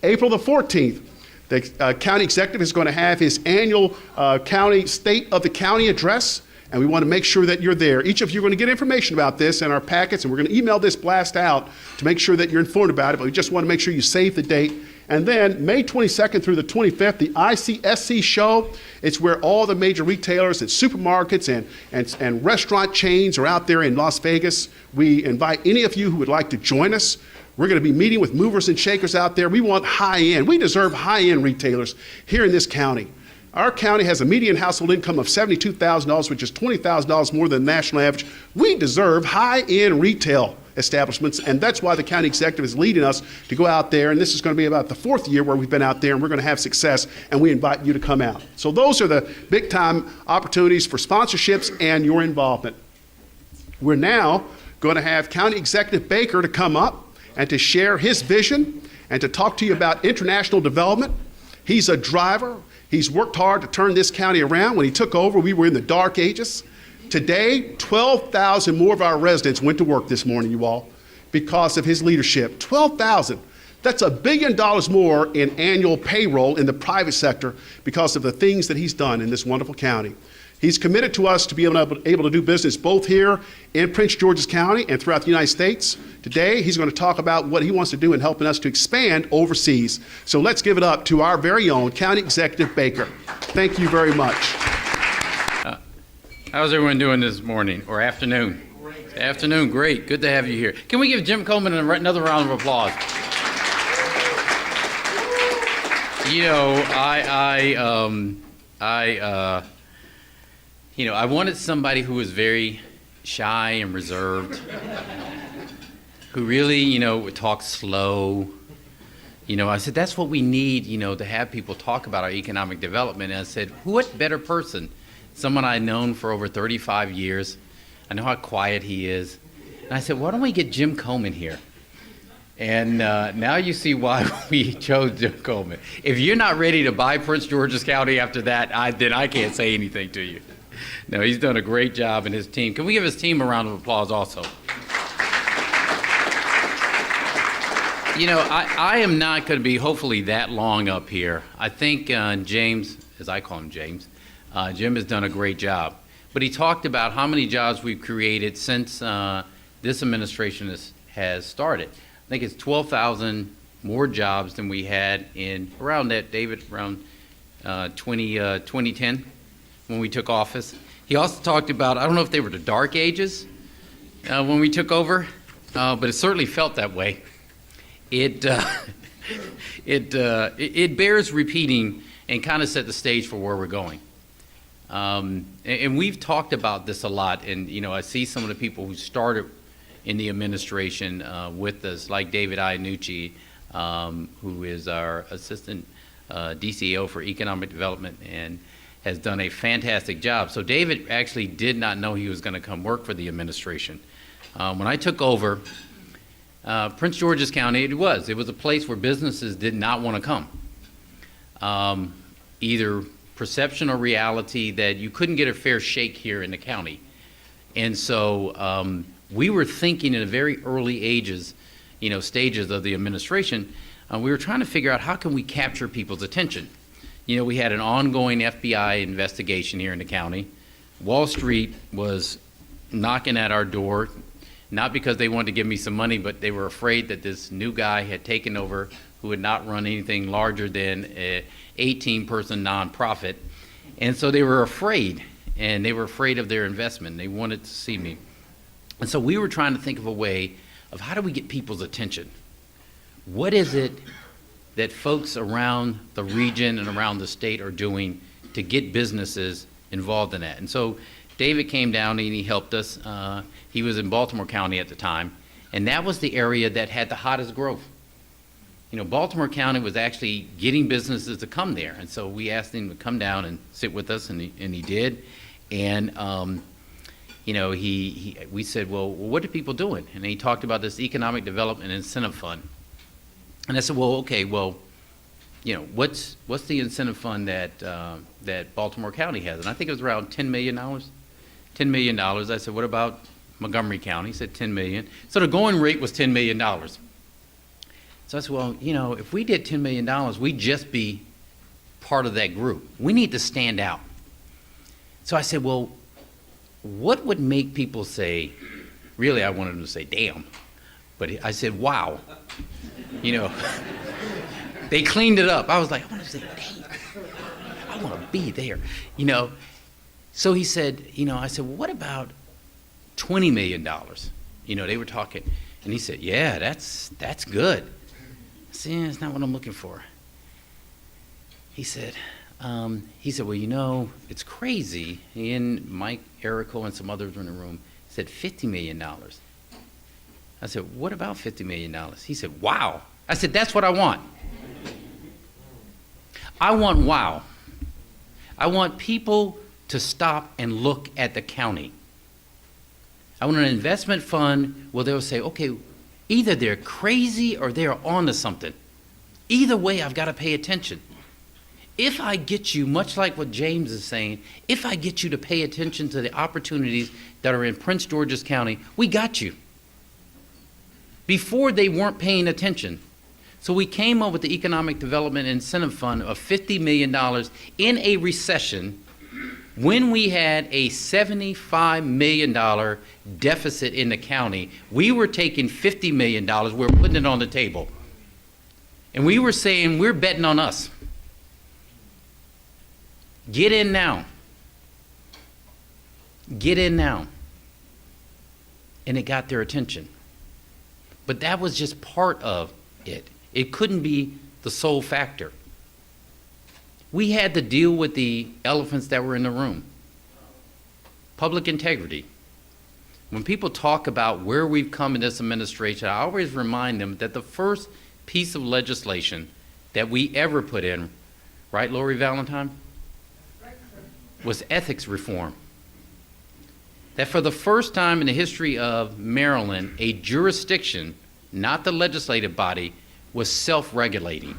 April the 14th, the county executive is going to have his annual county state of the county address, and we want to make sure that you're there. Each of you are going to get information about this in our packets, and we're going to email this blast out to make sure that you're informed about it, but we just want to make sure you save the date. And then May 22nd through the 25th, the ICSC show. It's where all the major retailers and supermarkets and restaurant chains are out there in Las Vegas. We invite any of you who would like to join us. We're going to be meeting with movers and shakers out there. We want high-end. We deserve high-end retailers here in this county. Our county has a median household income of $72,000, which is $20,000 more than the national average. We deserve high-end retail establishments, and that's why the county executive is leading us to go out there, and this is going to be about the 4th year where we've been out there, and we're going to have success, and we invite you to come out. So those are the big-time opportunities for sponsorships and your involvement. We're now going to have County Executive Baker to come up and to share his vision and to talk to you about international development. He's a driver. He's worked hard to turn this county around. When he took over, we were in the dark ages. Today, 12,000 more of our residents went to work this morning, you all, because of his leadership. 12,000. That's $1 billion more in annual payroll in the private sector because of the things that he's done in this wonderful county. He's committed to us to be able to do business both here in Prince George's County and throughout the United States. Today, he's going to talk about what he wants to do in helping us to expand overseas. So let's give it up to our very own County Executive Baker. Thank you very much. How's everyone doing this morning or afternoon? Great. Afternoon, great. Good to have you here. Can we give Jim Coleman another round of applause? You know, I wanted somebody who was very shy and reserved, who really, would talk slow. I said, that's what we need, to have people talk about our economic development. And I said, what better person? Someone I've known for over 35 years. I know how quiet he is. And I said, why don't we get Jim Coleman here? And now you see why we chose Jim Coleman. If you're not ready to buy Prince George's County after that, then I can't say anything to you. No, he's done a great job, and his team. Can we give his team a round of applause also? I am not going to be hopefully that long up here. I think James, as I call him James, Jim has done a great job. But he talked about how many jobs we've created since this administration has started. I think it's 12,000 more jobs than we had in around that, David, around 2010 when we took office. He also talked about, I don't know if they were the dark ages when we took over, but it certainly felt that way. It bears repeating and kind of set the stage for where we're going. And we've talked about this a lot, and I see some of the people who started in the administration with us, like David Iannucci, who is our assistant DCO for economic development and has done a fantastic job. So David actually did not know he was going to come work for the administration. When I took over, Prince George's County, it was a place where businesses did not want to come. Either perception or reality that you couldn't get a fair shake here in the county. And so we were thinking in the very early stages of the administration, we were trying to figure out how can we capture people's attention. We had an ongoing FBI investigation here in the county. Wall Street was knocking at our door, not because they wanted to give me some money, but they were afraid that this new guy had taken over who had not run anything larger than an 18-person nonprofit. And so they were afraid, and they were afraid of their investment. They wanted to see me. And so we were trying to think of a way of how do we get people's attention? What is it that folks around the region and around the state are doing to get businesses involved in that? And so David came down and he helped us. He was in Baltimore County at the time, and that was the area that had the hottest growth. Baltimore County was actually getting businesses to come there, and so we asked him to come down and sit with us, and he did. And we said, well, what are people doing? And he talked about this economic development incentive fund. And I said, well, okay, well, what's the incentive fund that Baltimore County has? And I think it was around $10 million. $10 million. I said, what about Montgomery County? He said $10 million. So the going rate was $10 million. So I said, well, if we did $10 million, we'd just be part of that group. We need to stand out. So I said, well, what would make people say, really I wanted them to say, damn. But I said, wow. They cleaned it up. I was like, I want to say, damn. I want to be there. So he said, I said, well, what about $20 million? They were talking. And he said, yeah, that's good. I said, yeah, that's not what I'm looking for. He said, well, it's crazy. He and Mike Errico and some others were in the room. He said, $50 million. I said, what about $50 million? He said, wow. I said, that's what I want. I want wow. I want people to stop and look at the county. I want an investment fund where they'll say, okay, either they're crazy or they're on to something. Either way, I've got to pay attention. If I get you, much like what James is saying, if I get you to pay attention to the opportunities that are in Prince George's County, we got you. Before, they weren't paying attention. So we came up with the Economic Development Incentive Fund of $50 million in a recession when we had a $75 million deficit in the county. We were taking $50 million, we were putting it on the table. And we were saying, we're betting on us. Get in now. Get in now. And it got their attention. But that was just part of it. It couldn't be the sole factor. We had to deal with the elephants that were in the room. Public integrity. When people talk about where we've come in this administration, I always remind them that the first piece of legislation that we ever put in, right, Lori Valentine, was ethics reform. That for the first time in the history of Maryland, a jurisdiction, not the legislative body, was self-regulating.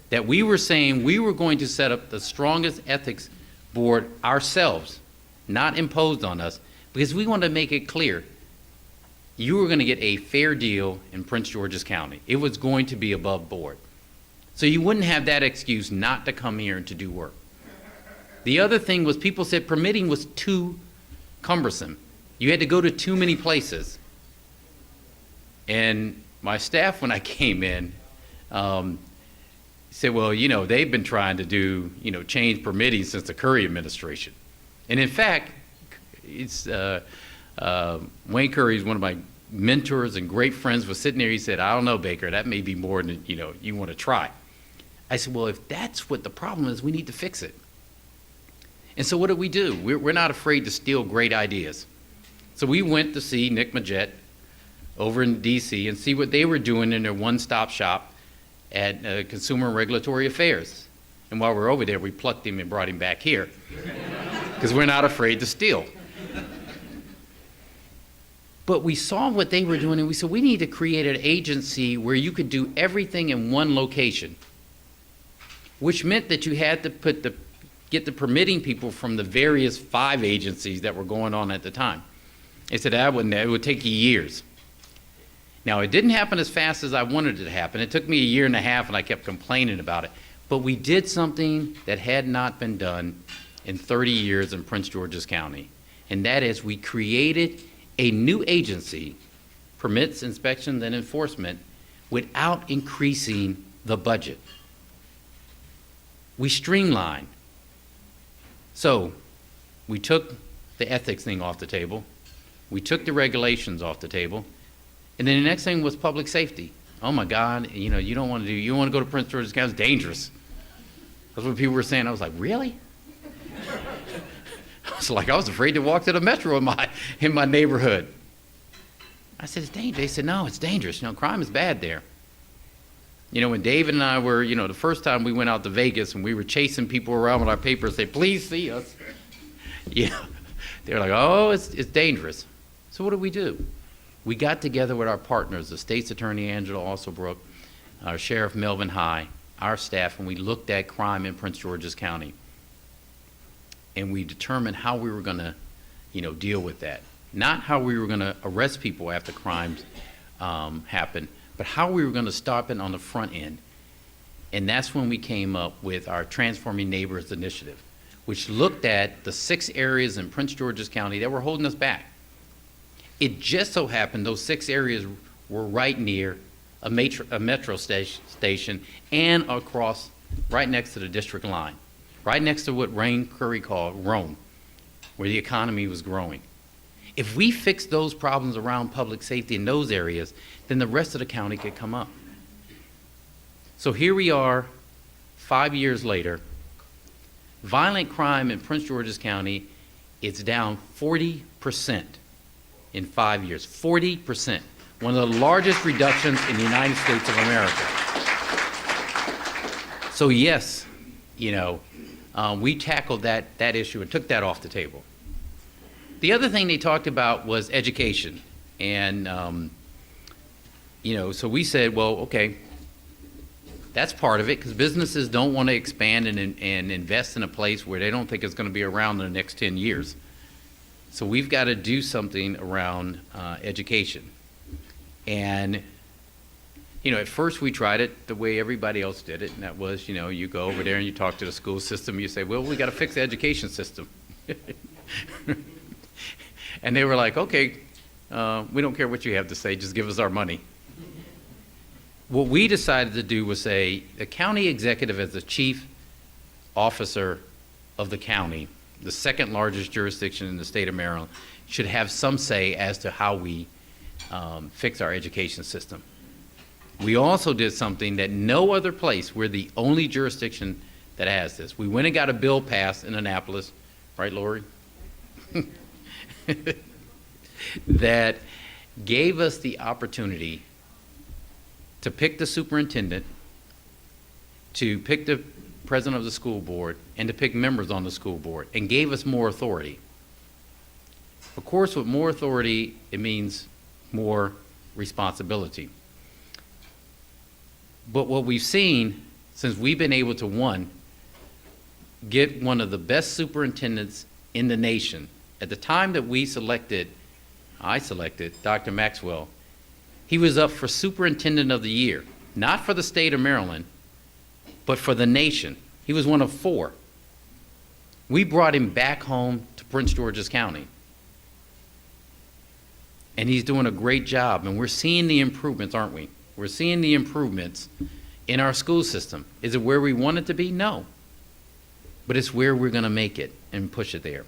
That we were saying we were going to set up the strongest ethics board ourselves, not imposed on us, because we wanted to make it clear you were going to get a fair deal in Prince George's County. It was going to be above board. So you wouldn't have that excuse not to come here and to do work. The other thing was people said permitting was too cumbersome. You had to go to too many places. And my staff, when I came in, said, well, they've been trying to do, change permitting since the Curry administration. And in fact, it's Wayne Curry is one of my mentors and great friends, was sitting there. He said, I don't know, Baker, that may be more than, you want to try. I said, well, if that's what the problem is, we need to fix it. And so what did we do? We're not afraid to steal great ideas. So we went to see Nick Majette over in D.C. and see what they were doing in their one-stop shop at Consumer and Regulatory Affairs. And while we're over there, we plucked him and brought him back here because we're not afraid to steal. But we saw what they were doing, and we said, we need to create an agency where you could do everything in one location, which meant that you had to get the permitting people from the various 5 agencies that were going on at the time. They said it would take you years. Now, it didn't happen as fast as I wanted it to happen. It took me a year and a half, and I kept complaining about it. But we did something that had not been done in 30 years in Prince George's County, and that is we created a new agency, permits, inspections, and enforcement, without increasing the budget. We streamlined. So we took the ethics thing off the table. We took the regulations off the table. And then the next thing was public safety. Oh my God, you don't want to go to Prince George's County, it's dangerous. That's what people were saying. I was like, really? I was afraid to walk to the metro in my neighborhood. I said, it's dangerous. They said, no, it's dangerous. Crime is bad there. When David and I were, the first time we went out to Vegas and we were chasing people around with our papers, say, please see us. They're like, oh, it's dangerous. So what did we do? We got together with our partners, the State's Attorney Angela Alsobrook, our Sheriff Melvin High, our staff, and we looked at crime in Prince George's County. And we determined how we were going to, deal with that. Not how we were going to arrest people after crimes happened, but how we were going to stop it on the front end. And that's when we came up with our Transforming Neighbors initiative, which looked at the 6 areas in Prince George's County that were holding us back. It just so happened those 6 areas were right near a metro station and across, right next to the district line, right next to what Rain Curry called Rome, where the economy was growing. If we fix those problems around public safety in those areas, then the rest of the county could come up. So here we are, 5 years later. Violent crime in Prince George's County is down 40% in 5 years. 40%. One of the largest reductions in the United States of America. So yes, we tackled that issue and took that off the table. The other thing they talked about was education. And, so we said, well, okay, that's part of it, because businesses don't want to expand and invest in a place where they don't think it's going to be around in the next 10 years. So we've got to do something around education. And, at first we tried it the way everybody else did it, and that was, you go over there and you talk to the school system, you say, well, we got to fix the education system. And they were like, okay, we don't care what you have to say, just give us our money. What we decided to do was say the county executive, as the chief officer of the county, the second largest jurisdiction in the state of Maryland, should have some say as to how we fix our education system. We also did something that no other place, we're the only jurisdiction that has this. We went and got a bill passed in Annapolis, right, Lori? That gave us the opportunity to pick the superintendent, to pick the president of the school board, and to pick members on the school board, and gave us more authority. Of course, with more authority, it means more responsibility. But what we've seen since we've been able to, one, get one of the best superintendents in the nation. At the time that I selected Dr. Maxwell, he was up for Superintendent of the Year, not for the state of Maryland, but for the nation. He was one of 4. We brought him back home to Prince George's County. And he's doing a great job, and we're seeing the improvements, aren't we? We're seeing the improvements in our school system. Is it where we want it to be? No. But it's where we're going to make it and push it there.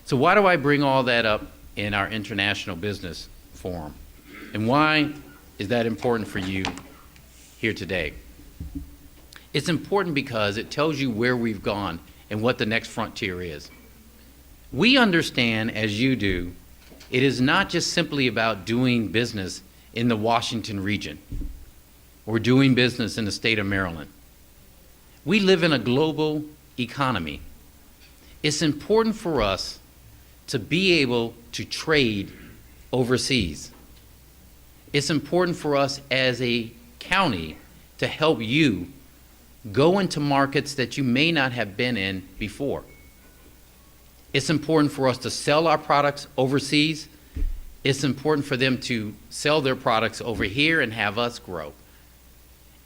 So why do I bring all that up in our International Business Forum? And why is that important for you here today? It's important because it tells you where we've gone and what the next frontier is. We understand, as you do, it is not just simply about doing business in the Washington region or doing business in the state of Maryland. We live in a global economy. It's important for us to be able to trade overseas. It's important for us as a county to help you go into markets that you may not have been in before. It's important for us to sell our products overseas. It's important for them to sell their products over here and have us grow.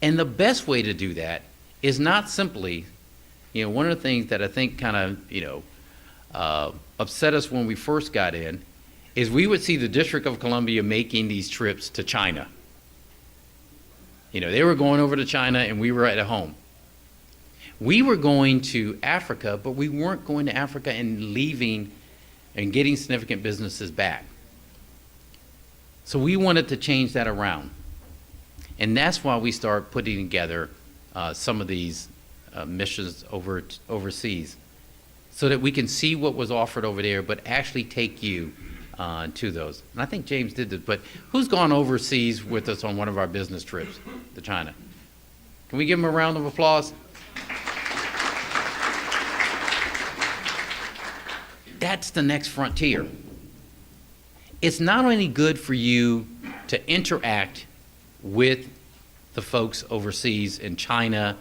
And the best way to do that is not simply, one of the things that I think kind of, upset us when we first got in is we would see the District of Columbia making these trips to China. They were going over to China and we were at home. We were going to Africa, but we weren't going to Africa and leaving and getting significant businesses back. So we wanted to change that around. And that's why we started putting together some of these missions overseas, so that we can see what was offered over there, but actually take you to those. And I think James did this, but who's gone overseas with us on one of our business trips to China? Can we give him a round of applause? That's the next frontier. It's not only good for you to interact with the folks overseas in China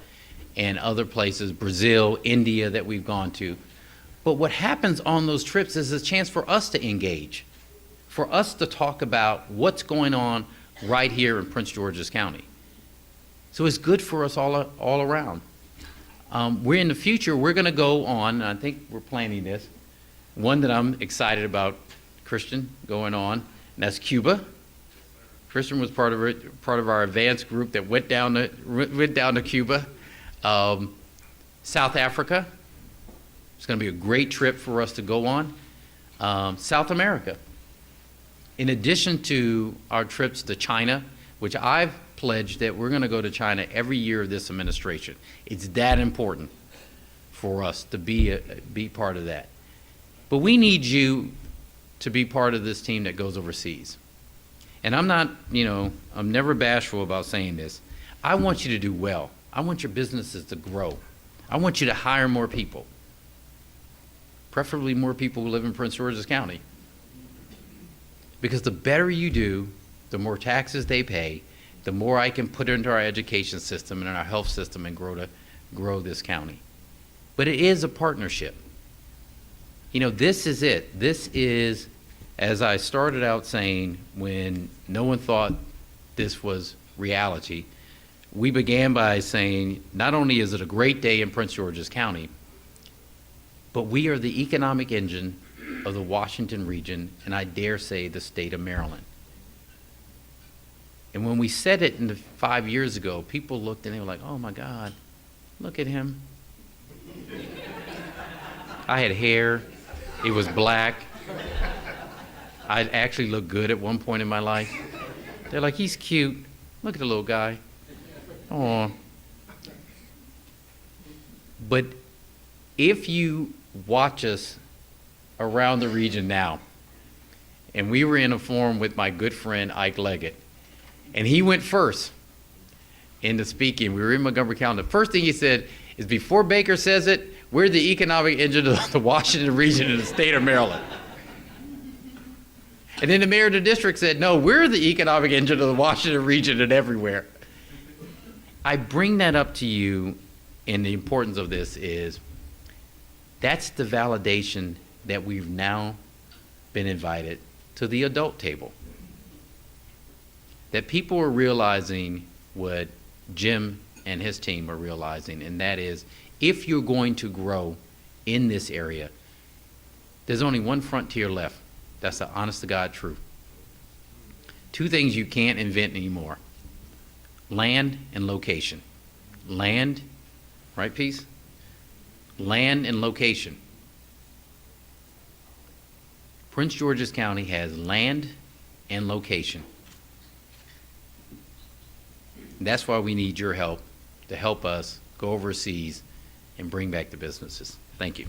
and other places, Brazil, India, that we've gone to, but what happens on those trips is a chance for us to engage, for us to talk about what's going on right here in Prince George's County. So it's good for us all around. We're in the future, we're going to go on, and I think we're planning this, one that I'm excited about, Christian, going on, and that's Cuba. Christian was part of our advanced group that went down to Cuba. South Africa, it's going to be a great trip for us to go on. South America. In addition to our trips to China, which I've pledged that we're going to go to China every year of this administration. It's that important for us to be part of that. But we need you to be part of this team that goes overseas. And I'm not, I'm never bashful about saying this. I want you to do well. I want your businesses to grow. I want you to hire more people, preferably more people who live in Prince George's County. Because the better you do, the more taxes they pay, the more I can put into our education system and in our health system and grow this county. But it is a partnership. This is it. This is, as I started out saying, when no one thought this was reality, we began by saying, not only is it a great day in Prince George's County, but we are the economic engine of the Washington region, and I dare say the state of Maryland. And when we said it 5 years ago, people looked and they were like, oh my God, look at him. I had hair, it was black. I actually looked good at one point in my life. They're like, he's cute. Look at the little guy. Oh. But if you watch us around the region now, and we were in a forum with my good friend Ike Leggett, and he went first in the speaking. We were in Montgomery County. The first thing he said is, before Baker says it, we're the economic engine of the Washington region in the state of Maryland. And then the mayor of the district said, no, we're the economic engine of the Washington region and everywhere. I bring that up to you, and the importance of this is that's the validation that we've now been invited to the adult table. That people are realizing what Jim and his team are realizing, and that is, if you're going to grow in this area, there's only one frontier left. That's the honest to God truth. Two things you can't invent anymore: land and location. Land, right, Peace? Land and location. Prince George's County has land and location. That's why we need your help to help us go overseas and bring back the businesses. Thank you.